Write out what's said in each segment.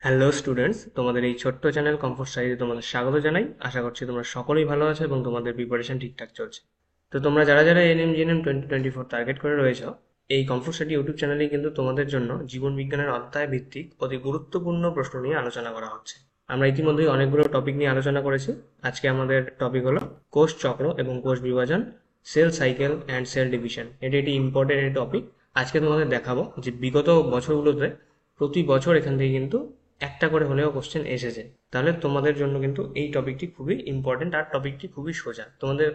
Hello students, তোমাদের এই ছোট্ট চ্যানেল কমফোর্ট স্টাডিতে তোমাদের স্বাগত জানাই। আশা করছি তোমরা সকলেই ভালো আছো এবং তোমাদের প্রিপারেশন ঠিকঠাক চলছে। তো তোমরা যারা যারা এনএমজিএনএম 2024 টার্গেট করে রয়েছো, এই কমফোর্ট স্টাডি ইউটিউব চ্যানেলেই কিন্তু তোমাদের জন্য জীবন বিজ্ঞানের অধ্যায় ভিত্তিক অতি গুরুত্বপূর্ণ প্রশ্ন নিয়ে আলোচনা করা হচ্ছে। আমরা ইতিমধ্যেই অনেকগুলো টপিক নিয়ে আলোচনা করেছি। আজকে আমাদের টপিক হলো কোষ চক্র এবং কোষ বিভাজন, cell cycle and cell division. এটি একটি ইম্পর্টেন্ট টপিক। আজকে তোমাদের দেখাবো যে বিগত বছরগুলোতে প্রতি বছর এখান থেকে কিন্তু একটা করে হলেও কোশ্চেন এসেছে। তাহলে তোমাদের জন্য কিন্তু এই টপিকটি খুবই ইম্পর্টেন্ট, আর টপিকটি খুবই সোজা। তোমাদের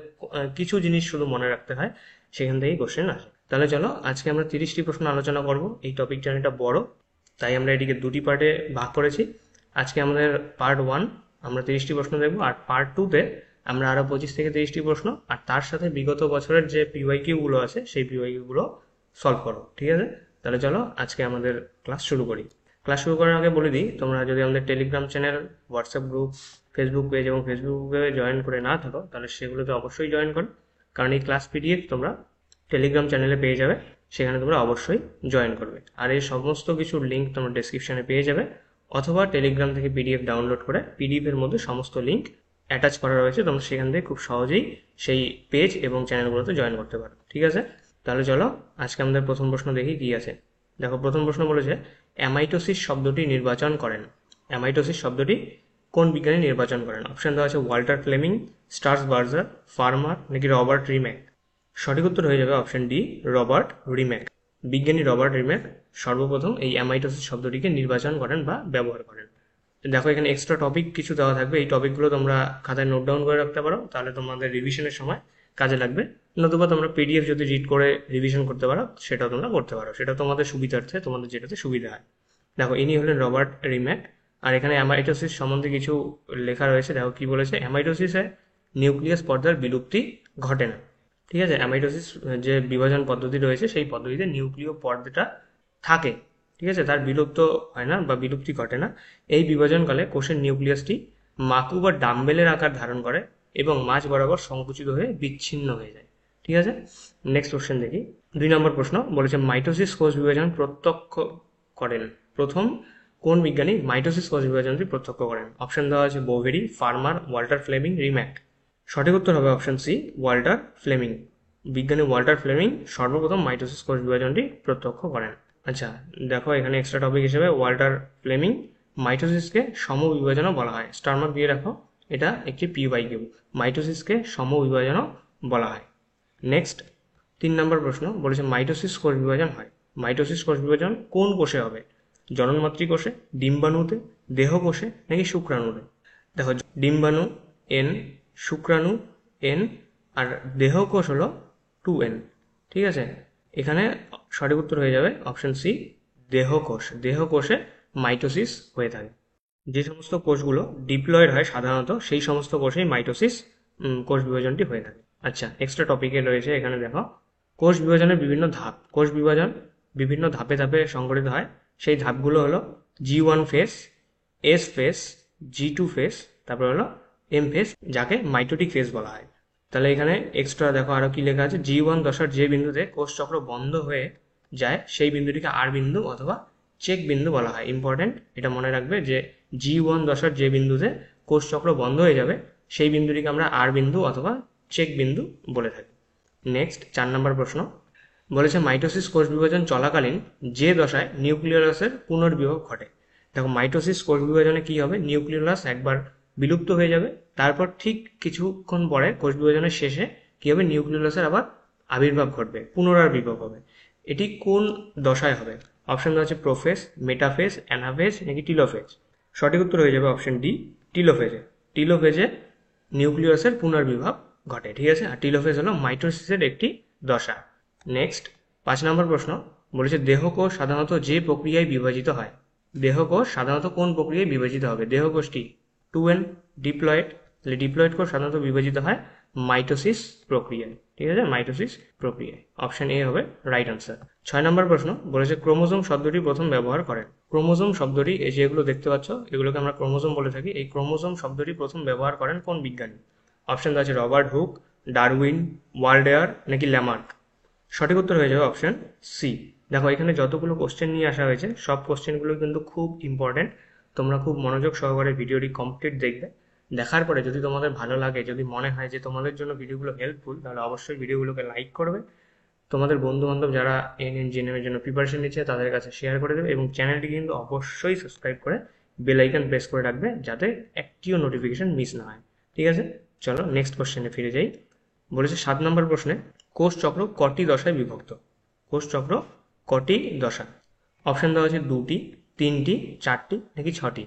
কিছু জিনিস শুধু মনে রাখতে হয়, সেখান থেকেই কোশ্চেন আসে। তাহলে চলো, আজকে আমরা 30টি প্রশ্ন আলোচনা করব। এই টপিকটা অনেকটা বড়, তাই আমরা এটিকে দুটি পার্টে ভাগ করেছি। আজকে আমাদের পার্ট 1 আমরা 30টি প্রশ্ন দেখবো, আর পার্ট 2-তে আমরা আরো 25 থেকে 30টি প্রশ্ন আর তার সাথে বিগত বছরের যে পিওয়াইকিউ গুলো আছে সেই পিওয়াইকিউ গুলো সলভ করো। ঠিক আছে? তাহলে চলো আজকে আমাদের ক্লাস শুরু করি। ক্লাস শুরু করার আগে বলে দিই, তোমরা যদি আমাদের Telegram channel, WhatsApp group, Facebook page এবং ফেসবুক গ্রুপে জয়েন করে না থাকো, তাহলে সেগুলোতে অবশ্যই জয়েন করো। কারণ এই ক্লাস পিডিএফ তোমরা টেলিগ্রাম চ্যানেলে পেয়ে যাবে, সেখানে তোমরা অবশ্যই জয়েন করবে। আর এই সমস্ত কিছুর লিঙ্ক তোমরা ডেসক্রিপশনে পেয়ে যাবে, অথবা টেলিগ্রাম থেকে পিডিএফ ডাউনলোড করে পিডিএফ এর মধ্যে সমস্ত লিঙ্ক অ্যাটাচ করা রয়েছে, তোমরা সেখান থেকে খুব সহজেই সেই পেজ এবং চ্যানেলগুলোতে জয়েন করতে পারো। ঠিক আছে? তাহলে চলো আজকে আমাদের প্রথম প্রশ্ন দেখি কি আছে। দেখো, প্রথম প্রশ্ন বলেছে অ্যামাইটোসিস শব্দটি নির্বাচন করেন। অ্যামাইটোসিস শব্দটি কোন বিজ্ঞানী নির্বাচন করেন? অপশন দেওয়া আছে Walter Fleming, Stars Berger, Farmer নাকি রবার্ট রিম্যাক। সঠিক উত্তর হয়ে যাবে অপশন ডি, রবার্ট রিম্যাক। বিজ্ঞানী রবার্ট রিম্যাক সর্বপ্রথম এই অ্যামাইটোসিস শব্দটিকে নির্বাচন করেন বা ব্যবহার করেন। দেখো, এখানে এক্সট্রা টপিক কিছু দেওয়া থাকবে, এই টপিকগুলো তোমরা খাতায় নোট ডাউন করে রাখতে পারো, তাহলে তোমাদের রিভিশনের সময় কাজে লাগবে। নতুবা তোমরা পিডিএফ যদি রিড করে রিভিশন করতে পারো, সেটাও তোমরা করতে পারো, সেটা তোমাদের সুবিধার্থে, তোমাদের যেটাতে সুবিধা হয়। দেখো, ইনি হলেন রবার্ট রিম্যাক। আর এখানে অ্যামাইটোসিস সম্বন্ধে কিছু লেখা রয়েছে। দেখো কি বলেছে, অ্যামাইটোসিসে নিউক্লিয়াস পর্দার বিলুপ্তি ঘটে না। ঠিক আছে? অ্যামাইটোসিস যে বিভাজন পদ্ধতি রয়েছে, সেই পদ্ধতিতে নিউক্লিয় পর্দাটা থাকে। ঠিক আছে? তার বিলুপ্ত হয় না বা বিলুপ্তি ঘটে না। এই বিভাজনকালে কোষের নিউক্লিয়াসটি মাকু বা ডাম্বেলের আকার ধারণ করে এবং মাঝ বরাবর সংকুচিত হয়ে বিচ্ছিন্ন হয়ে যায়। ঠিক আছে? নেক্সট কোশ্চেন দেখি। 2 নম্বর প্রশ্ন বলেছে মাইটোসিস কোষ বিভাজন প্রত্যক্ষ করেন। প্রথম কোন বিজ্ঞানী মাইটোসিস কোষ বিভাজনটি প্রত্যক্ষ করেন? অপশন দেওয়া আছে Boveri, farmer, Walter Fleming, Rimac. সঠিক উত্তর হবে অপশন সি, ওয়াল্টার ফ্লেমিং। বিজ্ঞানী ওয়াল্টার ফ্লেমিং সর্বপ্রথম মাইটোসিস কোষ বিভাজনটি প্রত্যক্ষ করেন। আচ্ছা, দেখো এখানে এক্সট্রা টপিক হিসেবে ওয়াল্টার ফ্লেমিং মাইটোসিসকে সমবিভাজনও বলা হয়। স্টার মার্ক দিয়ে রাখো, এটা একটি পিওয়াইকিউ। মাইটোসিসকে সমবিভাজনও বলা হয়। নেক্সট 3 নম্বর প্রশ্ন বলেছে মাইটোসিস কোষ বিভাজন হয়। মাইটোসিস কোষ বিভাজন কোন কোষে হবে? জননমাতৃ কোষে, ডিম্বাণুতে, দেহকোষে নাকি শুক্রাণুতে? দেখো, ডিম্বাণু এন, শুক্রাণু এন, আর দেহকোষ হলো 2n। ঠিক আছে? এখানে সঠিক উত্তর হয়ে যাবে অপশন সি, দেহকোষ। দেহকোষে মাইটোসিস হয়ে থাকে। যে সমস্ত কোষগুলো ডিপ্লয়েড হয় সাধারণত, সেই সমস্ত কোষেই মাইটোসিস কোষ বিভাজনটি হয়ে থাকে। আচ্ছা, এক্সট্রা টপিকে রয়েছে এখানে দেখো, কোষ বিভাজনের বিভিন্ন ধাপ। কোষ বিভাজন বিভিন্ন ধাপে ধাপে সংগঠিত হয়। সেই ধাপগুলো হলো G1 face, S face, G2 face, তারপর হলো M ফেস, যাকে মাইটোটিক ফেস বলা হয়। তাহলে এখানে এক্সট্রা দেখো আরো কি লেখা আছে, G1 দশার যে বিন্দুতে কোষ চক্র বন্ধ হয়ে যায় সেই বিন্দুটিকে আর বিন্দু অথবা চেক বিন্দু বলা হয়। ইম্পর্টেন্ট, এটা মনে রাখবে যে G1 দশার যে বিন্দুতে কোষ চক্র বন্ধ হয়ে যাবে সেই বিন্দুটিকে আমরা আর বিন্দু অথবা চেক বিন্দু বলে থাকি। নেক্সট 4 নম্বর প্রশ্ন বলেছে মাইটোসিস কোষ বিভাজন চলাকালীন যে দশায় নিউক্লিয়াসের পুনর্বিভাগ ঘটে। দেখো, মাইটোসিস কোষ বিভাজনে কি হবে, নিউক্লিয়াস একবার বিলুপ্ত হয়ে যাবে, তারপর ঠিক কিছুক্ষণ পরে কোষ বিভাজনের শেষে কি হবে, নিউক্লিয়াসের আবার আবির্ভাব ঘটবে, পুনরাবির্ভাব হবে। এটি কোন দশায় হবে? অপশন দেওয়া আছে প্রোফেজ, মেটাফেজ, অ্যানাফেজ নাকি টিলোফেজ। সঠিক উত্তর হয়ে যাবে অপশন ডি, টিলোফেজে। টিলোফেজে নিউক্লিয়াসের পুনর্বিভাব ঘটে। ঠিক আছে? আর টিলোফেজ হলো মাইটোসিসের একটি দশা। নেক্সট 5 নম্বর প্রশ্ন বলেছে দেহকোষ সাধারণত যে প্রক্রিয়ায় বিভাজিত হয়। দেহকোষ সাধারণত কোন প্রক্রিয়ায় বিভাজিত হবে? দেহকোষটি 2n, ডিপ্লয়েড, তাহলে ডিপ্লয়েড কোষ সাধারণত বিভাজিত হয় মাইটোসিস প্রক্রিয়ায়। ঠিক আছে? মাইটোসিস প্রক্রিয়ায়। অপশন এ হবে রাইট আনসার। 6 নম্বর প্রশ্ন বলেছে ক্রোমোজোম শব্দটি প্রথম ব্যবহার করেন। ক্রোমোজোম শব্দটি, এই যেগুলো দেখতে পাচ্ছ এগুলোকে আমরা ক্রোমোজোম বলে থাকি, এই ক্রোমোজোম শব্দটি প্রথম ব্যবহার করেন কোন বিজ্ঞানী? অপশন আছে রবার্ট হুক, ডারউইন, ওয়াল্ডেয়ার নাকি ল্যামার্ক। সঠিক উত্তর হয়ে যাবে অপশন সি। দেখো, এখানে যতগুলো কোশ্চেন নিয়ে আসা হয়েছে সব কোশ্চেনগুলো কিন্তু খুব ইম্পর্টেন্ট, তোমরা খুব মনোযোগ সহকারে ভিডিওটি কমপ্লিট দেখবে। দেখার পরে যদি তোমাদের ভালো লাগে, যদি মনে হয় যে তোমাদের জন্য ভিডিওগুলো হেল্পফুল, তাহলে অবশ্যই ভিডিওগুলোকে লাইক করবে, তোমাদের বন্ধু বান্ধব যারা এনএনজিএনএম এর জন্য প্রিপারেশন নিচ্ছে তাদের কাছে শেয়ার করে দেবে, এবং চ্যানেলটি কিন্তু অবশ্যই সাবস্ক্রাইব করে বেল আইকন প্রেস করে রাখবে যাতে একটিও নোটিফিকেশন মিস না হয়। ঠিক আছে, চলো নেক্সট কোশ্চেনে ফিরে যাই। বলেছে 7 নম্বর প্রশ্নে, কোষ চক্র কটি দশায় বিভক্ত? কোষ চক্র কটি দশা? অপশন দেওয়া আছে 2টি, 3টি, 4টি নাকি 6টি।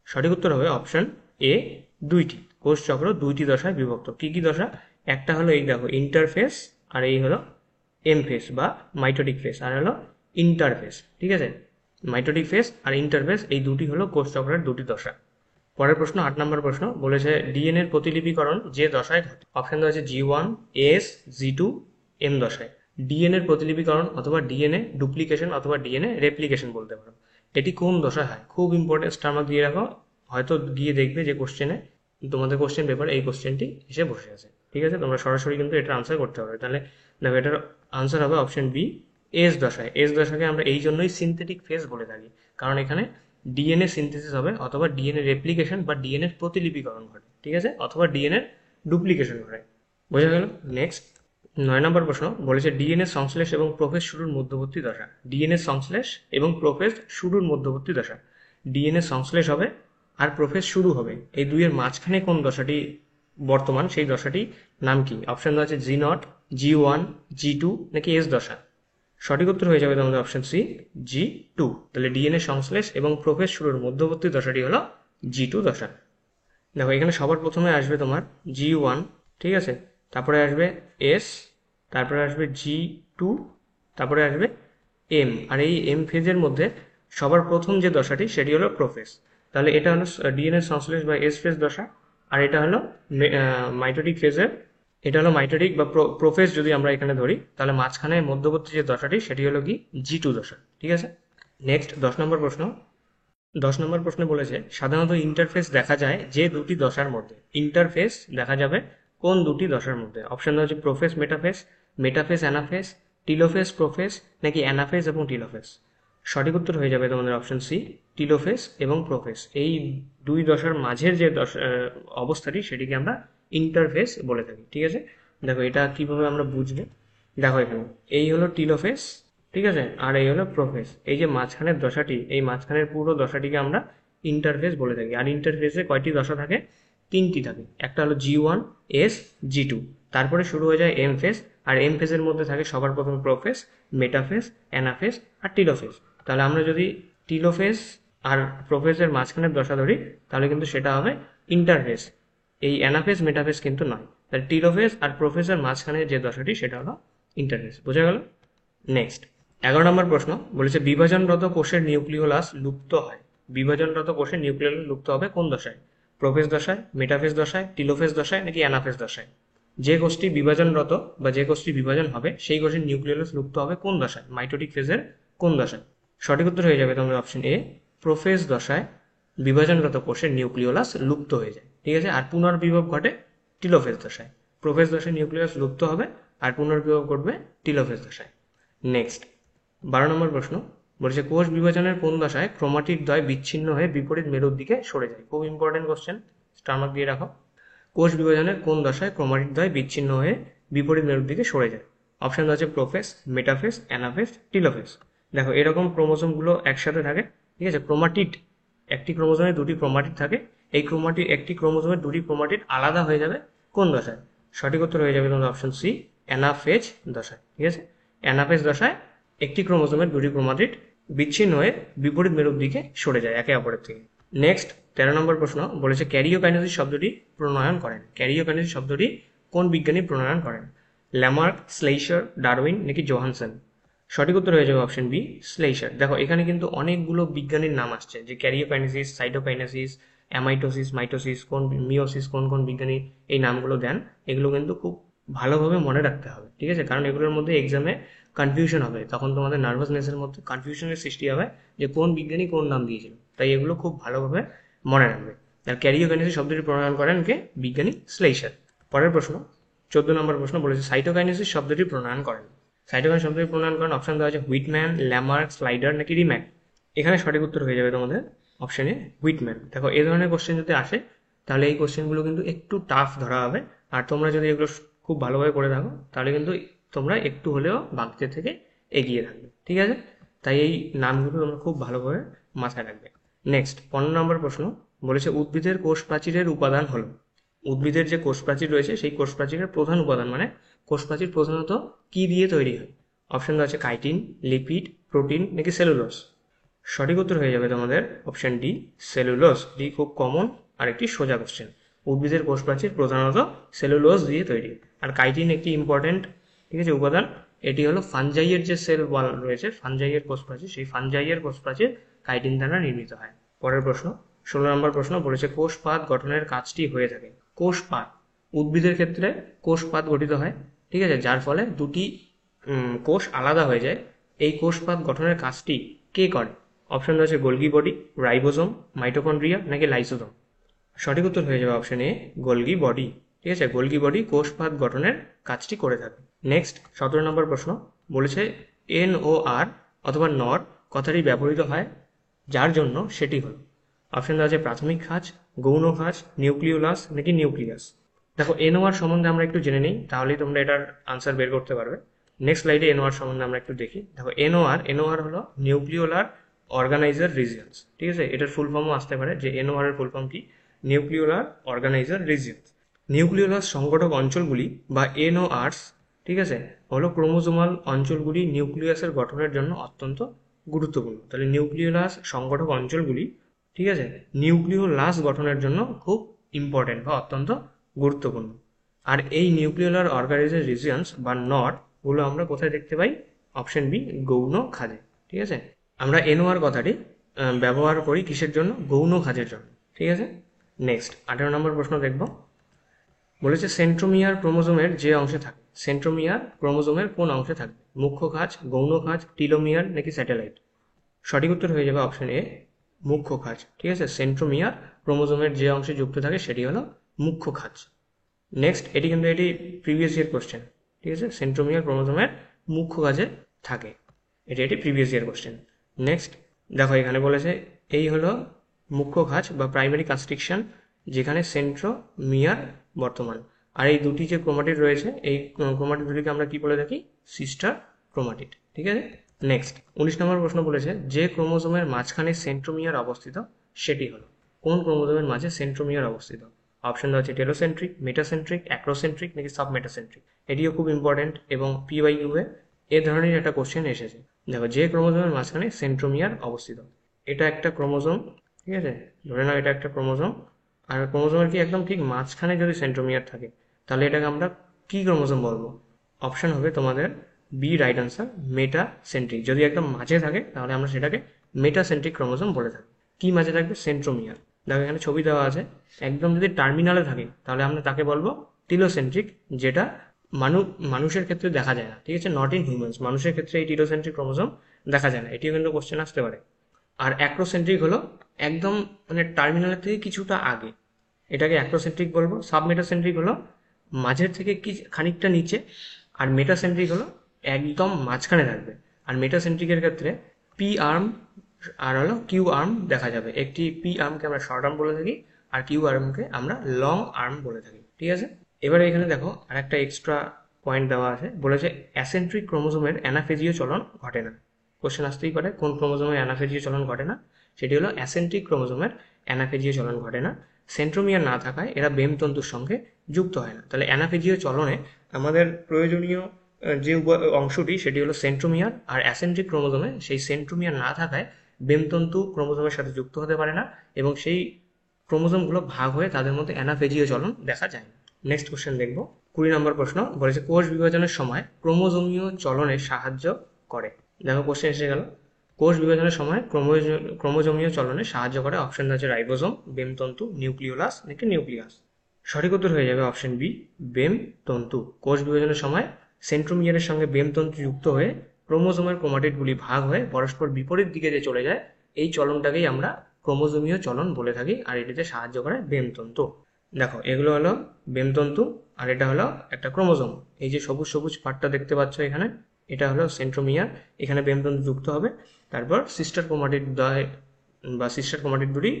সঠিক উত্তর হবে অপশন এ, 2টি। কোষ চক্র 2টি দশায় বিভক্ত। কি কি দশা? একটা হলো এই দেখো ইন্টারফেস, আর এই হলো এম ফেস বা মাইটোটিক ফেস, আর হলো ইন্টারফেস। ঠিক আছে, মাইটোটিক ফেস আর ইন্টারফেস এই দুটি হলো কোষ চক্রের 2টি দশা। পরের প্রশ্ন 8 নম্বর প্রশ্ন, বলেছে ডিএনএ এর প্রতিলিপিকরণ যে দশায় ঘটে? অপশন দেওয়া আছে G1, S, G2, M দশায়। ডিএনএ এর প্রতিলিপিকরণ অথবা ডিএনএ ডুপ্লিকেশন অথবা ডিএনএ রেপ্লিকেশন বলতে পারো। এটি কোন দশায় হয়? খুব ইম্পর্টেন্ট, স্টার মার্ক দিয়ে রাখো, হয়তো গিয়ে দেখবে যে কোশ্চেনে তোমাদের কোশ্চেন পেপার এই কোশ্চেনটি এসে বসে আছে। ঠিক আছে, তোমরা সরাসরি কিন্তু এটার আনসার করতে পারবে। তাহলে দেখো এটার আনসার হবে অপশন বি, এস দশায়। এস দশাকে আমরা এই জন্যই সিনথেটিক ফেজ বলে থাকি, কারণ এখানে ডিএনএ সিনথেসিস হবে অথবা ডিএনএ রেপ্লিকেশন বা ডিএনএ প্রতিলিপিকরণ ঘটে। ঠিক আছে, অথবা ডিএনএ ডুপ্লিকেশন ঘটে। বোঝা গেল? নেক্সট 9 নম্বর প্রশ্ন, বলেছে ডিএনএ সংশ্লেষ এবং প্রোফেজ শুরুর মধ্যবর্তী দশা। ডিএনএ সংশ্লেষ এবং প্রোফেজ শুরুর মধ্যবর্তী দশা। ডিএনএ সংশ্লেষ হবে আর প্রোফেজ শুরু হবে, এই দুইয়ের মাঝখানে কোন দশাটি বর্তমান, সেই দশাটি নাম কি? অপশন দেওয়া আছে G0, G1, G2 নাকি এস দশা। সঠিক উত্তর হয়ে যাবে তোমাদের অপশন সি, G2। তাহলে ডিএনএ সংশ্লেষ এবং প্রোফেজ শুরুর মধ্যবর্তী দশাটি হলো G2 দশা। দেখো এখানে সবার প্রথমে আসবে তোমার G1, ঠিক আছে, তারপরে আসবে এস, তারপরে আসবে G2, তারপরে আসবে এম। আর এই এম ফেজের মধ্যে সবার প্রথম যে দশাটি সেটি হলো প্রোফেজ। তাহলে এটা হলো ডিএনএ সংশ্লেষ বা এস ফেজ দশা, আর এটা হলো মাইটোটিক ফেজের, এটা হলো মাইটোটিক বা প্রোফেজ যদি আমরা এখানে ধরি, তাহলে মাঝখানে মধ্যবর্তী যে দশাটি সেটি হলো কি G2 দশা। ঠিক আছে, নেক্সট 10 নম্বর প্রশ্ন। 10 নম্বর প্রশ্নে বলেছে সাধারণত ইন্টারফেস দেখা যায় যে দুটি দশার মধ্যে। ইন্টারফেস দেখা যাবে কোন দুটি দশার মধ্যে? অপশন দেওয়া হচ্ছে prophase metaphase, metaphase anaphase, telophase prophase নাকি অ্যানাফেস এবং টিলোফেস। সঠিক উত্তর হয়ে যাবে তোমাদের অপশন সি, টিলোফেস এবং প্রোফেস। এই দুই দশার মাঝের যে অবস্থাটি সেটিকে আমরা ইন্টারফেস বলে থাকি। ঠিক আছে, দেখো এটা কিভাবে আমরা বুঝবো। দেখো এখানে এই হলো টিলোফেস, ঠিক আছে, আর এই হলো প্রোফেস। এই যে মাঝখানের দশাটি, এই মাঝখানের পুরো দশাটিকে আমরা ইন্টারফেস বলে থাকি। আর ইন্টারফেসে কয়টি দশা থাকে? 3টি থাকে। একটা হলো G1, S, G2, তারপরে শুরু হয়ে যায় এম ফেস, আর এম ফেসের মধ্যে থাকে সবার প্রথমে প্রোফেস, মেটাফেস, অ্যানাফেস আর টিলোফেস। তাহলে আমরা যদি টিলোফেস আর প্রোফেসের মাঝখানের দশা ধরি তাহলে কিন্তু সেটা হবে ইন্টারফেস, এই অ্যানাফেস মেটাফেস কিন্তু নয়। তাহলে টিলোফেস আর প্রোফেসের মাঝখানে যে দশাটি সেটা হলো ইন্টারফেস। বোঝা গেল? নেক্সট 11 নম্বর প্রশ্ন, বলেছে বিভাজনরত কোষের নিউক্লিওলাস লুপ্ত হয়। বিভাজনরত কোষের নিউক্লিওলাস লুপ্ত হবে কোন দশায়? প্রোফেস দশায়, মেটাফেস দশায়, টিলোফেস দশায় নাকি অ্যানাফেস দশায়। যে কোষটি বিভাজনরত বা যে কোষটি বিভাজন হবে সেই কোষের নিউক্লিওলাস লুপ্ত হবে কোন দশায়? মাইটোটিক ফেজের কোন দশায়? সঠিক উত্তর হয়ে যাবে তোমাদের অপশন এ, প্রোফেস দশায় বিভাজনরত কোষের নিউক্লিওলাস লুপ্ত হয়ে যায়। ঠিক আছে, আর পুনর্বিভব ঘটে টিলোফেস দশায়। প্রোফেস দশায় নিউক্লিয়াস লুপ্ত হবে আর পুনর্বিভব ঘটবে টিলোফেস দশায়। নেক্সট 12 নম্বর প্রশ্ন, বলেছে কোষ বিভাজনের কোন দশায় ক্রোমাটিড দ্বয় বিচ্ছিন্ন হয়ে বিপরীত মেরুর দিকে সরে যায়? খুব ইম্পর্টেন্ট কোশ্চেন, স্টার মার্ক দিয়ে রাখো। কোষ বিভাজনের কোন দশায় ক্রোমাটিড দ্বয় বিচ্ছিন্ন হয়ে বিপরীত মেরুর দিকে সরে যায়? অপশন আছে প্রোফেস, মেটাফেস, অ্যানাফেস, টিলোফেস। দেখো এরকম ক্রোমোজোমগুলো একসাথে থাকে, ঠিক আছে, ক্রোমাটিড, একটি ক্রোমোজোমে দুটি ক্রোমাটিড থাকে। এই ক্রোমাটিড, একটি ক্রোমোজোমের দুটি ক্রোমাটিড আলাদা হয়ে যাবে কোন দশায়? সঠিক উত্তর হয়ে যাবে তোমাদের অপশন সি, অ্যানাফেজ দশায়। ঠিক আছে, অ্যানাফেজ দশায় একটি ক্রোমোজোমের দুটি ক্রোমাটিড বিচ্ছিন্ন হয়ে বিপরীত মেরুর দিকে সরে যায় একে অপরের থেকে। নেক্সট 13 নম্বর প্রশ্ন, বলেছে ক্যারিওকাইনেসিস শব্দটি প্রণয়ন করেন। ক্যারিওকাইনেসিস শব্দটি কোন বিজ্ঞানী প্রণয়ন করেন? ল্যামার্ক, স্লেইশার, ডারউইন নাকি জোহানসন। সঠিক উত্তর হয়ে যাবে অপশন বি, স্লেইশার। দেখো এখানে কিন্তু অনেকগুলো বিজ্ঞানীর নাম আসছে, যে ক্যারিওকাইনেসিস, সাইটোকাইনেসিস, অ্যামাইটোসিস, মাইটোসিস, কোন মিওসিস, কোন কোন বিজ্ঞানী এই নামগুলো দেন। এগুলো কিন্তু খুব ভালোভাবে মনে রাখতে হবে। ঠিক আছে, কারণ এগুলোর মধ্যে এক্সামে কনফিউশন হবে, তখন তোমাদের নার্ভাসনেসের মধ্যে কনফিউশনের সৃষ্টি হবে যে কোন বিজ্ঞানী কোন নাম দিয়েছিল। তাই এগুলো খুব ভালোভাবে মনে রাখবে। আর ক্যারিওকাইনেসিস শব্দটি প্রণয়ন করেন কে? বিজ্ঞানী স্লেইশার। পরের প্রশ্ন 14 নম্বর প্রশ্ন, বলেছে সাইটোকাইনেসিস শব্দটি প্রণয়ন করেন। সাইটোকাইন শব্দটি প্রণয়ন করেন, অপশন দেওয়া আছে হুইটম্যান, ল্যামার্ক, স্লাইডার নাকি রিম্যাক। এখানে সঠিক উত্তর হয়ে যাবে তোমাদের অপশন এ হুইটম্যান। দেখো এই ধরনের কোশ্চেন যদি আসে তাহলে এই কোশ্চেনগুলো কিন্তু একটু টাফ ধরা হবে, আর তোমরা যদি এগুলো খুব ভালোভাবে করে থাকো তাহলে কিন্তু তোমরা একটু হলেও বাকিদের থেকে এগিয়ে থাকবে, ঠিক আছে? তাই এই নামগুলো তোমরা খুব ভালোভাবে মাথায় রাখবে। নেক্সট 15 নম্বর প্রশ্ন বলেছে উদ্ভিদের কোষ প্রাচীরের উপাদান হলো। উদ্ভিদের যে কোষ প্রাচীর রয়েছে সেই কোষ প্রাচীরের প্রধান উপাদান মানে কোষ প্রাচীর প্রধানত কি দিয়ে তৈরি হয়? অপশন আছে কাইটিন, লিপিড, প্রোটিন নাকি সেলুলোজ। সঠিক উত্তর হয়ে যাবে তোমাদের অপশন ডি, সেলুলোজ। ডি খুব কমন আর একটি সোজা কোশ্চেন। উদ্ভিদের কোষ প্রাচীর প্রধানত সেলুলোজ দিয়ে তৈরি। আর কাইটিন একটি ইম্পর্টেন্ট, ঠিক আছে, উপাদান। এটি হলো ফানজাইয়ের যে সেল ওয়াল রয়েছে, ফানজাইয়ের কোষ প্রাচীর, সেই ফানজাইয়ের কোষ প্রাচীর কাইটিন দ্বারা নির্মিত হয়। পরের প্রশ্ন 16 নম্বর প্রশ্ন বলেছে কোষপাত গঠনের কাজটি হয়ে থাকে। কোষপাত উদ্ভিদের ক্ষেত্রে কোষপাত গঠিত হয়, ঠিক আছে, যার ফলে দুটি কোষ আলাদা হয়ে যায়। এই কোষপাত গঠনের কাজটি কে করে? অপশন রয়েছে গোলগি বডি, রাইবোজোম, মাইটোকন্ড্রিয়া নাকি লাইসোজোম। সঠিক উত্তর হয়ে যাবে অপশন এ, গোলগি বডি। ঠিক আছে, গোলগি বডি কোষপাত গঠনের কাজটি করে থাকে। নেক্সট 17 নম্বর প্রশ্ন বলেছে NOR অথবা নর কথাটি ব্যবহৃত হয় যার জন্য সেটি হল। অপশন আছে প্রাথমিক খাঁজ, গৌণ খাঁজ, নিউক্লিওলাস নাকি নিউক্লিয়াস। দেখো NOR সম্বন্ধে আমরা একটু জেনে নিই, তাহলেই তোমরা এটার আনসার বের করতে পারবে। নেক্সট স্লাইডে NOR সম্বন্ধে আমরা একটু দেখি। দেখো NOR হলো নিউক্লিওলার অর্গানাইজার রিজিয়ন্স। ঠিক আছে, এটার ফুল ফর্মও আসতে পারে যে NOR এর ফুল ফর্ম কি, নিউক্লিওলার অর্গানাইজার রিজিয়ন্স। নিউক্লিওলাস সংগঠক অঞ্চলগুলি বা NORs, ঠিক আছে, হলো ক্রোমোজোমাল অঞ্চলগুলি নিউক্লিয়াসের গঠনের জন্য অত্যন্ত গুরুত্বপূর্ণ। তাহলে নিউক্লিওলাস সংগঠক অঞ্চলগুলি, ঠিক আছে, নিউক্লিওলাস গঠনের জন্য খুব ইম্পর্টেন্ট বা অত্যন্ত গুরুত্বপূর্ণ। আর এই নিউক্লিওলার অর্গানাইজার রিজিয়ন্স বা নর গুলো আমরা কোথায় দেখতে পাই? অপশন বি, গৌণ খাঁজে। ঠিক আছে, আমরা NOR কথাটি ব্যবহার করি কিসের জন্য? গৌণ খাঁজের জন্য। ঠিক আছে, নেক্সট 18 নম্বর প্রশ্ন দেখব। বলেছে সেন্ট্রোমিয়ার ক্রোমোজোমের যে অংশে থাকে, সেন্ট্রোমিয়ার ক্রোমোজোমের কোন অংশে থাকবে? মুখ্য খাঁজ, গৌণ খাঁজ, টিলোমিয়ার নাকি স্যাটেলাইট। সঠিক উত্তর হয়ে যাবে অপশন এ, মুখ্য খাঁজ। ঠিক আছে, সেন্ট্রোমিয়ার ক্রোমোজোমের যে অংশে যুক্ত থাকে সেটি হলো মুখ্য খাঁজ। নেক্সট এটি প্রিভিয়াস ইয়ার কোশ্চেন। ঠিক আছে, সেন্ট্রোমিয়ার ক্রোমোজোমের মুখ্য খাঁজে থাকে, এটি প্রিভিয়াস ইয়ার কোশ্চেন। নেক্সট দেখো এখানে বলেছে এই হলো মুখ্য খাঁজ বা প্রাইমারি কনস্ট্রিকশন, যেখানে সেন্ট্রোমিয়ার বর্তমান। আর এই দুটি যে ক্রোমাটিড রয়েছে, এই ক্রোমাটিড দুটিকে আমরা কি বলে থাকি? Sister chromatid. ঠিক আছে, নেক্সট 19 নম্বর প্রশ্ন বলেছে যে ক্রোমোজোমের মাঝখানে সেন্ট্রোমিয়ার অবস্থিত সেটি হলো। কোন ক্রোমোজোমের মাঝে সেন্ট্রোমিয়ার অবস্থিত? অপশন দেওয়া আছে টেলোসেন্ট্রিক, মেটাসেন্ট্রিক, অ্যাক্রোসেন্ট্রিক নাকি সাবমেটাসেন্ট্রিক। এটিও খুব ইম্পর্টেন্ট এবং PYQ এ ধরনের একটা কোশ্চেন এসেছে। দেখো যে ক্রোমোজোমের মাঝখানে সেন্ট্রোমিয়ার অবস্থিত, এটা একটা ক্রোমোজোম। ঠিক আছে, ধরে নাও এটা একটা ক্রোমোজোম। আর ক্রোমোজোমের কি একদম ঠিক মাঝখানে যদি সেন্ট্রোমিয়ার থাকে তাহলে এটাকে আমরা কি ক্রোমোজোম বলবো? অপশন হবে তোমাদের বি, রাইট আনসার, মেটাসেন্ট্রিক। যদি একদম মাঝে থাকে তাহলে আমরা সেটাকে মেটাসেন্ট্রিক ক্রোমোজোম বলে থাকি। কি মাঝে থাকবে? সেন্ট্রোমিয়ার। দেখো এখানে ছবি দেওয়া আছে, একদম যদি টার্মিনালে থাকে তাহলে আমরা তাকে বলবো টিলোসেন্ট্রিক, যেটা মানুষের ক্ষেত্রে দেখা যায় না। ঠিক আছে, নট ইন হিউম্যানস, মানুষের ক্ষেত্রে এই টিলোসেন্ট্রিক ক্রোমোজোম দেখা যায় না। এটিও কিন্তু কোশ্চেন আসতে পারে। আর অ্যাক্রোসেন্ট্রিক হলো একদম মানে টার্মিনালের থেকে কিছুটা আগে, এটাকে অ্যাক্রোসেন্ট্রিক বলবো। সাবমেটাসেন্ট্রিক হলো মাঝের থেকে কি খানিকটা নিচে, আর মেটাসেন্ট্রিক হলো একদম মাঝখানে থাকবে। আর মেটাসেন্ট্রিকের ক্ষেত্রে পি আর্ম আর হলো কিউ আর্ম দেখা যাবে। একটি পি আর্মকে আমরা শর্ট আর্ম বলে থাকি, আর কিউ আর্মকে আমরা লং আর্ম বলে থাকি। ঠিক আছে, এবারে এখানে দেখো আর একটা এক্সট্রা পয়েন্ট দেওয়া আছে, বলেছে অ্যাসেন্ট্রিক ক্রোমোজোমের অ্যানাফেজীয় চলন ঘটে না। কোশ্চেন আসতেই পারে কোন ক্রোমোজোমের অ্যানাফেজীয় চলন ঘটে না? সেটি হলো অ্যাসেন্ট্রিক ক্রোমোজোমের অ্যানাফেজীয় চলন ঘটে না। সেন্ট্রোমিয়ার না থাকায় এরা বেমতন্তুর সঙ্গে যুক্ত হয় না। তাহলে অ্যানাফেজীয় চলনে আমাদের প্রয়োজনীয় যে অংশটি সেটি হলো সেন্ট্রোমিয়ার, আর অ্যাসেন্ট্রিক ক্রোমোজোমে সেই সেন্ট্রোমিয়ার না থাকায় বেমতন্তু ক্রোমোজোমের সাথে যুক্ত হতে পারে না এবং সেই ক্রোমোজোমগুলো ভাগ হয়ে তাদের মধ্যে অ্যানাফেজীয় চলন দেখা যায় না। নেক্সট কোশ্চেন দেখবো 20 নম্বর প্রশ্ন বলেছে কোষ বিভাজনের সময় ক্রোমোজোমীয় চলনে সাহায্য করে। দেখো কোশ্চেন এসে গেল, কোষ বিভাজনের সময় ক্রোমোজোমীয় চলনে সাহায্য করে। অপশন আছে রাইবোজোম, বেমতন্তু, নিউক্লিওলাস নাকি নিউক্লিয়াস। সঠিক উত্তর হয়ে যাবে অপশন বি, বেমতন্তু। কোষ বিভাজনের সময় সেন্ট্রোমিয়ারের সঙ্গে বেমতন্তু যুক্ত হয়ে ক্রোমোজোমের ক্রোমাটিডগুলি ভাগ হয়ে পরস্পর বিপরীত দিকে যে চলে যায়, এই চলনটাকেই আমরা ক্রোমোজোমীয় চলন বলে থাকি, আর এটিতে সাহায্য করে বেমতন্তু। দেখো এগুলো হলো বেমতন্তু, আর এটা হলো একটা ক্রোমোজোম। এই যে সবুজ সবুজ পার্টটা দেখতে পাচ্ছ এখানে, এটা হলো সেন্ট্রোমিয়ার। এখানে বেমতন্তু যুক্ত হবে, তারপর সিস্টার ক্রোমাটিড বা সিস্টার ক্রোমাটিড দুটি,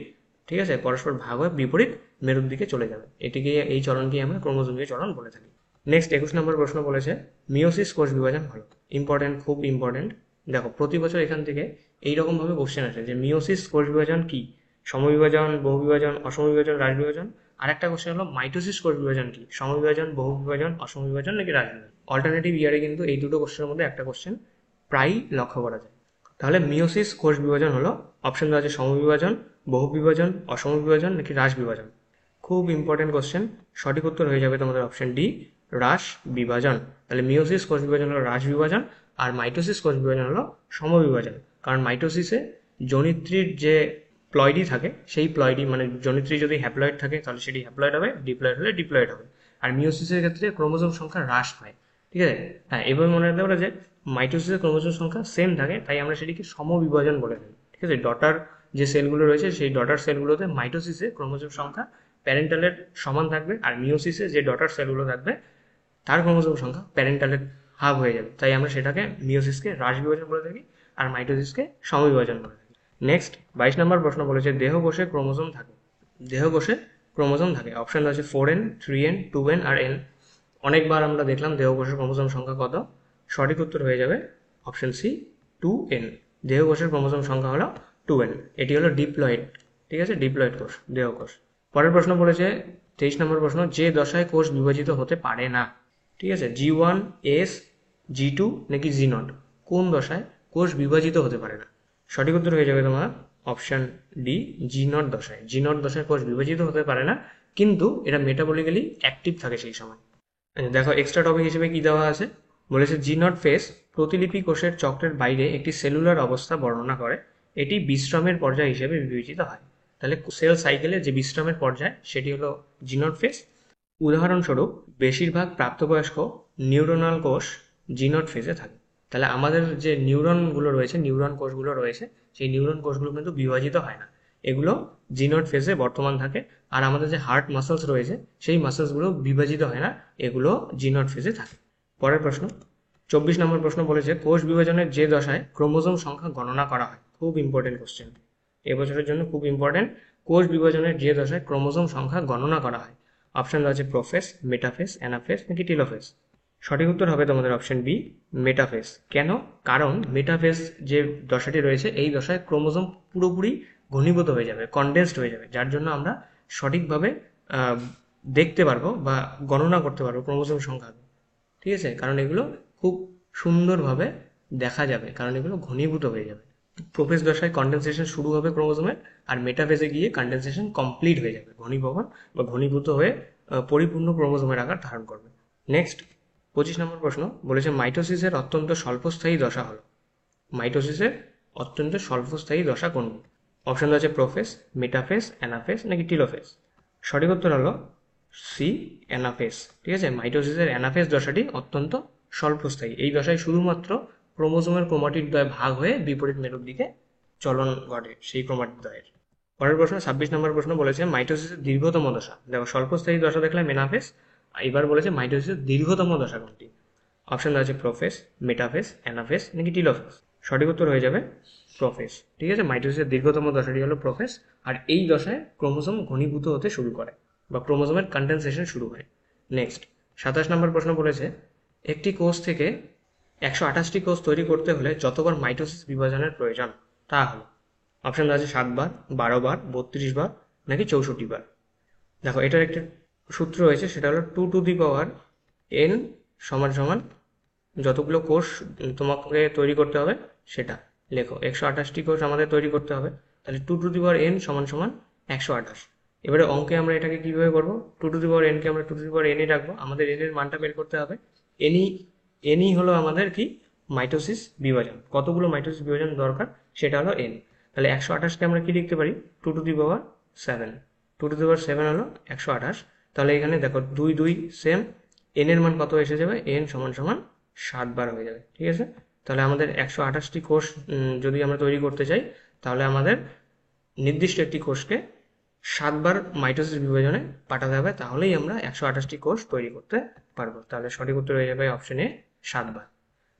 ঠিক আছে, পরস্পর ভাগ হয়ে বিপরীত মেরুর দিকে চলে যাবে। এটিকে, এই চলনকে আমরা ক্রোমোজোমীয় চলন বলে থাকি। নেক্সট 21 নম্বর প্রশ্ন বলেছে মিওসিস কোষ বিভাজন হলো। ইম্পর্টেন্ট, খুব ইম্পর্টেন্ট। দেখো প্রতি বছর এখান থেকে এইরকম ভাবে কোশ্চেন আসে যে মিওসিস কোষ বিভাজন কি, সমবিভাজন, বহুবিভাজন, অসমবিভাজন, হ্রাস বিভাজন। আর একটা কোশ্চেন হলো মাইটোসিস কোষ বিভাজন কি, সমবিভাজন, বহুবিভাজন, অসমবিভাজন নাকি হ্রাস বিভাজন। অল্টারনেটিভ ইয়ারে কিন্তু এই দুটো কোশ্চেনের মধ্যে একটা কোশ্চেন প্রায়ই লক্ষ্য করা যায়। তাহলে মিওসিস কোষ বিভাজন হলো, অপশন দেওয়া আছে সমবিভাজন, বহুবিভাজন, অসমবিভাজন নাকি হ্রাস বিভাজন। খুব ইম্পর্টেন্ট কোশ্চেন, সঠিক উত্তর হয়ে যাবে তোমাদের অপশন ডি, হ্রাস বিভাজন। তাহলে মিওসিস কোষ বিভাজন হলো হ্রাস বিভাজন, আর মাইটোসিস কোষ বিভাজন হলো সমবিভাজন। কারণ মাইটোসিসে জনিত্রীর যে প্লয়েডি থাকে, সেই প্লয়েডি মানে জনিত্রী যদি হ্যাপ্লয়েড থাকে তাহলে সেটি হ্যাপ্লয়েড হবে, ডিপ্লয়েড হলে ডিপ্লয়েড হবে। আর মিওসিসের ক্ষেত্রে ক্রোমোজোম সংখ্যা হ্রাস পায়, ঠিক আছে। হ্যাঁ, এবার মনে রাখতে পারে যে মাইটোসিসের ক্রোমোজোম সংখ্যা সেম থাকে, তাই আমরা সেটিকে সমবিভাজন বলে থাকি, ঠিক আছে। ডটার যে সেলগুলো রয়েছে সেই ডটার সেলগুলোতে মাইটোসিসে ক্রোমোজোম সংখ্যা প্যারেন্টালের সমান থাকবে, আর মিওসিসে যে ডটার সেলগুলো থাকবে তার ক্রোমোজোম সংখ্যা প্যারেন্টালের হাফ হয়ে যাবে, তাই আমরা সেটাকে মিওসিসকে হ্রাস বিভাজন বলে থাকি আর মাইটোসিসকে সমবিভাজন বলে থাকি। নেক্সট 22 নম্বর প্রশ্ন বলেছে দেহকোষে ক্রোমোজোম থাকে। দেহকোষে ক্রোমোজোম থাকে, অপশন আছে 4n, 3n, 2n আর n। অনেকবার আমরা দেখলাম দেহকোষের ক্রোমোজোম সংখ্যা কত, সঠিক উত্তর হয়ে যাবে অপশন সি, 2n। দেহকোষের ক্রোমোজোম সংখ্যা হলো 2n। এটি হলো ডিপ্লয়েড, ঠিক আছে, ডিপ্লয়েড কোষ, দেহকোষ। পরের প্রশ্ন বলেছে 23 নম্বর প্রশ্ন, যে দশায় কোষ বিভাজিত হতে পারে না, ঠিক আছে, G1, S, G2 নাকি G0, কোন দশায় কোষ বিভাজিত হতে পারে না। সঠিক উত্তর হয়ে যাবে তোমার অপশন ডি, G0 দশায়। G0 দশায় কোষ বিভাজিত হতে পারে না, কিন্তু এটা মেটাবলিক্যালি অ্যাক্টিভ থাকে সেই সময়। দেখো এক্সট্রা টপিক হিসেবে কি দেওয়া আছে, বলেছে G0 ফেজ প্রতিলিপি কোষের চক্রের বাইরে একটি সেলুলার অবস্থা বর্ণনা করে, এটি বিশ্রামের পর্যায় হিসেবে বিবেচিত হয়। তাহলে সেল সাইকেলের যে বিশ্রামের পর্যায় সেটি হলো G0 ফেজ। উদাহরণস্বরূপ বেশিরভাগ প্রাপ্তবয়স্ক নিউরনাল কোষ G0 ফেজে থাকে। তাহলে আমাদের যে নিউরনগুলো রয়েছে, নিউরন কোষগুলো রয়েছে, সেই নিউরন কোষগুলো কিন্তু বিভাজিত হয় না, এগুলো G0 ফেজে বর্তমান থাকে। আর আমাদের যে হার্ট মাসলস রয়েছে সেই মাসলসগুলো বিভাজিত হয় না, এগুলো G0 ফেজে থাকে। পরের প্রশ্ন 24 নম্বর প্রশ্ন বলেছে কোষ বিভাজনের যে দশায় ক্রোমোজোম সংখ্যা গণনা করা হয়। খুব ইম্পর্টেন্ট কোশ্চেন, এবছরের জন্য খুব ইম্পর্টেন্ট। কোষ বিভাজনের যে দশায় ক্রোমোজোম সংখ্যা গণনা করা হয়, অপশন আছে প্রোফেজ, মেটাফেজ, অ্যানাফেজ নাকি টেলোফেজ। সঠিক উত্তর হবে তোমাদের অপশন বি, মেটাফেজ। কেন? কারণ মেটাফেজ যে দশাটি রয়েছে এই দশায় ক্রোমোজোম পুরোপুরি ঘনীভূত হয়ে যাবে, কনডেন্সড হয়ে যাবে, যার জন্য আমরা সঠিকভাবে দেখতে পারবো বা গণনা করতে পারবো ক্রোমোজোম সংখ্যা, ঠিক আছে, কারণ এগুলো খুব সুন্দরভাবে দেখা যাবে, কারণ এগুলো ঘনীভূত হয়ে যাবে। প্রোফেজ দশায় কন্ডেনসেশন শুরু হবে ক্রোমোজোমের, আর মেটাফেজে গিয়ে কন্ডেনসেশন কমপ্লিট হয়ে যাবে, ঘনীভবন বা ঘনীভূত হয়ে পরিপূর্ণ ক্রোমোজোমের আকার ধারণ করবে। নেক্সট 25 নম্বর প্রশ্ন বলেছে মাইটোসিসের অত্যন্ত স্বল্পস্থায়ী দশা হলো। মাইটোসিসের অত্যন্ত স্বল্পস্থায়ী দশা কোনটি? অপশন আছে প্রোফেজ, মেটাফেজ, অ্যানাফেজ নাকি টেলোফেজ। সঠিক উত্তর হলো সি, অ্যানাফেজ, ঠিক আছে। মাইটোসিসের অ্যানাফেজ দশাটি অত্যন্ত স্বল্পস্থায়ী, এই দশায় শুধুমাত্র ক্রোমোজোমের ক্রোমাটিড দ্বয় ভাগ হয়ে বিপরীত মেরুর দিকে চলন ঘটে সেই ক্রোমাটিড দ্বয়ের। পরের প্রশ্ন 26 নম্বর প্রশ্ন বলেছে মাইটোসিসের দীর্ঘতম দশা। দেখো স্বল্পস্থায়ী দশা দেখলাম মেনাফেজ, এবার বলেছে মাইটোসিসের দীর্ঘতম দশা কোনটি। অপশন আছে প্রোফেজ, মেটাফেজ, অ্যানাফেজ নাকি টেলোফেজ। সঠিক উত্তর হয়ে যাবে প্রোফেজ, ঠিক আছে। মাইটোসিসের দীর্ঘতম দশাটি হলো প্রোফেজ, আর এই দশায় ক্রোমোজোম ঘনীভূত হতে শুরু করে বা ক্রোমোজোমের কন্ডেনসেশন শুরু হয়। নেক্সট 27 নম্বর প্রশ্ন বলেছে একটি কোষ থেকে 128টি কোষ তৈরি করতে হলে যতবার মাইটোসিস বিভাজনের প্রয়োজন তা হলো। অপশন আছে 7 বার, 12 বার, 32 বার নাকি 64 বার। দেখো এটার একটা সূত্র রয়েছে, সেটা হলো 2 টু দি পাওয়ার n সমান সমান যতগুলো কোষ তোমাকে তৈরি করতে হবে সেটা লেখো। 128টি কোষ আমাদের তৈরি করতে হবে, তাহলে 2 টু দি পাওয়ার n সমান সমান 128। এবারে অঙ্কে আমরা এটাকে কিভাবে করবো, 2 টু দি পাওয়ার n কে আমরা 2 টু দি পাওয়ার n রাখবো, আমাদের n এর মানটা বের করতে হবে। nই হলো আমাদের কি মাইটোসিস বিভাজন, কতগুলো মাইটোসিস বিভাজন দরকার সেটা হলো n। তাহলে 128কে আমরা কি লিখতে পারি, 2 to the power 7। 2 to the পাওয়ার 7 হলো 128। তাহলে এখানে দেখো 2 2 সেম, n এর মান কত এসে যাবে, n সমান সমান 7 বার হয়ে যাবে, ঠিক আছে। তাহলে আমাদের 128টি কোষ যদি আমরা তৈরি করতে চাই, তাহলে আমাদের নির্দিষ্ট একটি কোষকে 7 বার মাইটোসিস বিভাজনে পাঠাতে হবে, তাহলেই আমরা 128টি কোষ তৈরি করতে পারবো। তাহলে সঠিক উত্তর হয়ে যাবে অপশন এ, 7 বার।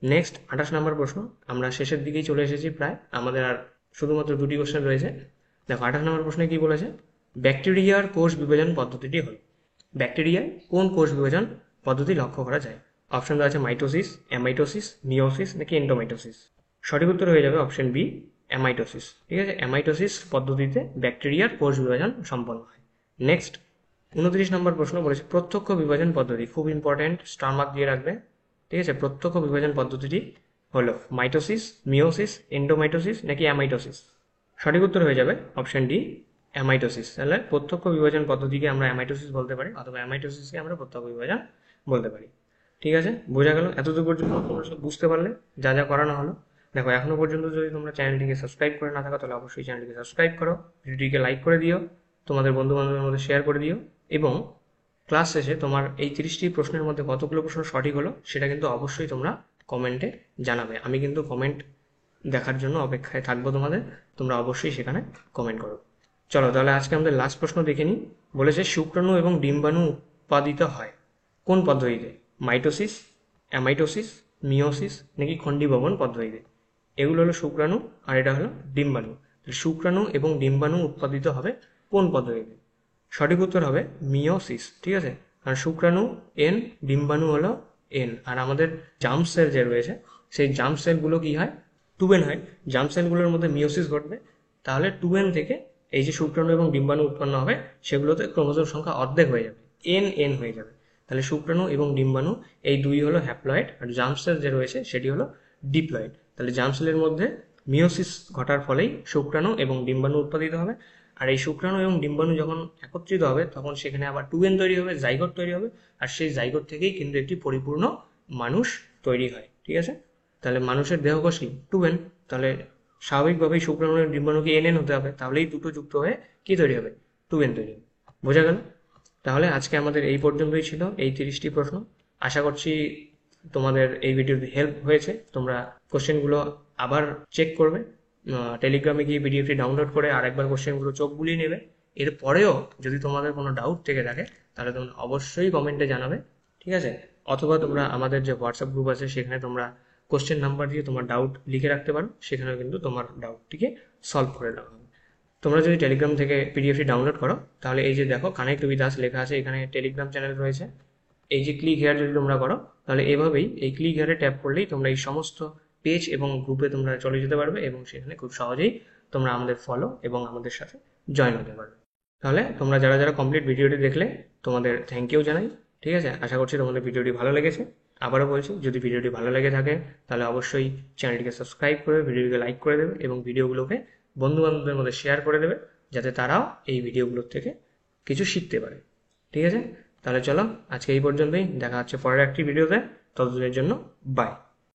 নেক্সট 28 নম্বর প্রশ্ন, আমরা শেষের দিকেই চলে এসেছি প্রায়, আমাদের আর শুধুমাত্র দুটি কোশ্চেন রয়েছে। দেখো 28 নম্বর প্রশ্নে কি বলেছে, ব্যাকটেরিয়ার কোষ বিভাজন পদ্ধতিটি হল। ব্যাকটেরিয়ায় কোন কোষ বিভাজন পদ্ধতি লক্ষ্য করা যায়? অপশন দেওয়া আছে মাইটোসিস, অ্যামাইটোসিস, মিওসিস নাকি এন্ডোমাইটোসিস। সঠিক উত্তর হয়ে যাবে অপশন বি, অ্যামাইটোসিস। ঠিক আছে, অ্যামাইটোসিস পদ্ধতিতে ব্যাকটেরিয়ার কোষ বিভাজন সম্পন্ন হয়। নেক্সট 29 নম্বর প্রশ্ন বলেছে প্রত্যক্ষ বিভাজন পদ্ধতি, খুব ইম্পর্টেন্ট, স্টার মার্ক দিয়ে রাখবে। ঠিক আছে, প্রত্যক্ষ বিভাজন পদ্ধতিটি হলো মাইটোসিস, মিওসিস, এন্ডোমাইটোসিস নাকি অ্যামাইটোসিস। সঠিক উত্তর হয়ে যাবে অপশন ডি, অ্যামাইটোসিস। তাহলে প্রত্যক্ষ বিভাজন পদ্ধতিকে আমরা অ্যামাইটোসিস বলতে পারি, অথবা অ্যামাইটোসিসকে আমরা প্রত্যক্ষ বিভাজন বলতে পারি। ঠিক আছে, বোঝা গেল? এতদূর পর্যন্ত তোমরা সব বুঝতে পারলে যা যা করানো হলো। দেখো এখনো পর্যন্ত যদি তোমরা চ্যানেলটিকে সাবস্ক্রাইব করে না থাকো তাহলে অবশ্যই চ্যানেলটিকে সাবস্ক্রাইব করো, ভিডিওটিকে লাইক করে দিও, তোমাদের বন্ধু বান্ধবের মধ্যে শেয়ার করে দিও, এবং ক্লাস শেষে তোমার এই 30টি প্রশ্নের মধ্যে কতগুলো প্রশ্ন সঠিক হলো সেটা কিন্তু অবশ্যই তোমরা কমেন্টে জানাবে। আমি কিন্তু কমেন্ট দেখার জন্য অপেক্ষায় থাকবো তোমাদের, তোমরা অবশ্যই সেখানে কমেন্ট করো। চলো তাহলে আজকে আমাদের লাস্ট প্রশ্ন দেখে নিই। বলেছে শুক্রাণু এবং ডিম্বাণু উৎপাদিত হয় কোন পদ্ধতিতে? মাইটোসিস, অ্যামাইটোসিস, মিওসিস নাকি খণ্ডীভবন পদ্ধতিতে। এগুলো হলো শুক্রাণু আর এটা হলো ডিম্বাণু। শুক্রাণু এবং ডিম্বাণু উৎপাদিত হবে কোন পদ্ধতিতে? সঠিক উত্তর হবে মিওসিস। ঠিক আছে, কারণ শুক্রাণু এন, ডিম্বাণু হলো এন, আর আমাদের জার্ম সেল যে রয়েছে সেই জার্ম সেলগুলো কি হয়? টুবেন হয়। জার্ম সেলগুলোর মধ্যে মিওসিস ঘটবে, তাহলে টুবেন থেকে এই যে শুক্রাণু এবং ডিম্বাণু উৎপন্ন হবে সেগুলোতে ক্রোমোজোম সংখ্যা অর্ধেক হয়ে যাবে, এন এন হয়ে যাবে। তাহলে শুক্রাণু এবং ডিম্বাণু এই দুই হলো হ্যাপ্লয়েড, আর জার্ম সেল যে রয়েছে সেটি হলো ডিপ্লয়েড। তাহলে জার্ম সেলের মধ্যে মিওসিস ঘটার ফলেই শুক্রাণু এবং ডিম্বাণু উৎপাদিত হবে। আর এই শুক্রাণু এবং ডিম্বাণু যখন একত্রিত হবে তখন সেখানে আবার টুবেন তৈরি হবে, জাইগোট তৈরি হবে, আর সেই জাইগোট থেকেই কিন্তু একটি পরিপূর্ণ মানুষ তৈরি হয়। ঠিক আছে, তাহলে মানুষের দেহকোষ কি? টুবেন। তাহলে স্বাভাবিকভাবেই শুক্রাণু এবং ডিম্বাণুকে এন এন হতে হবে, তাহলেই দুটো যুক্ত হয়ে কি তৈরি হবে? টুবেন তৈরি হবে। বোঝা গেল? তাহলে আজকে আমাদের এই পর্যন্তই ছিল এই 30টি প্রশ্ন। আশা করছি তোমাদের এই ভিডিওতে হেল্প হয়েছে। তোমরা কোশ্চেনগুলো আবার চেক করবে, টেলিগ্রামে গিয়ে পিডিএফটি ডাউনলোড করে আরেকবার কোশ্চেনগুলো চোখ বুলিয়ে নেবে। এরপরেও যদি তোমাদের কোনো ডাউট থেকে থাকে তাহলে তোমরা অবশ্যই কমেন্টে জানাবে। ঠিক আছে, অথবা তোমরা আমাদের যে হোয়াটসঅ্যাপ গ্রুপ আছে সেখানে তোমরা কোশ্চেন নাম্বার দিয়ে তোমার ডাউট লিখে রাখতে পারো, সেখানেও কিন্তু তোমার ডাউটটিকে সলভ করে দেওয়া হবে। তোমরা যদি টেলিগ্রাম থেকে পিডিএফটি ডাউনলোড করো তাহলে এই যে দেখো কানেক্ট উইথ আস লেখা আছে, এখানে টেলিগ্রাম চ্যানেল রয়েছে। এই যে ক্লিক হেয়ার যদি তোমরা করো তাহলে এভাবেই এই ক্লিক হেয়ারে ট্যাপ করলেই তোমরা এই সমস্ত পেজ এবং গ্রুপে তোমরা চলে যেতে পারবে, এবং সেখানে খুব সহজেই তোমরা আমাদের ফলো এবং আমাদের সাথে জয়েন হতে পারবে। তাহলে তোমরা যারা যারা কমপ্লিট ভিডিওটি দেখলে তোমাদের থ্যাংক ইউ জানাই। ঠিক আছে, আশা করছি তোমাদের ভিডিওটি ভালো লেগেছে। আবারও বলছি, যদি ভিডিওটি ভালো লেগে থাকে তাহলে অবশ্যই চ্যানেলটিকে সাবস্ক্রাইব করে ভিডিওটিকে লাইক করে দেবে এবং ভিডিওগুলোকে বন্ধু বান্ধবদের মধ্যে শেয়ার করে দেবে, যাতে তারাও এই ভিডিওগুলোর থেকে কিছু শিখতে পারে। ঠিক আছে, তাহলে চলো আজকে এই পর্যন্তই, দেখা হচ্ছে পরের একটি ভিডিওতে। ততদিনের জন্য বাই।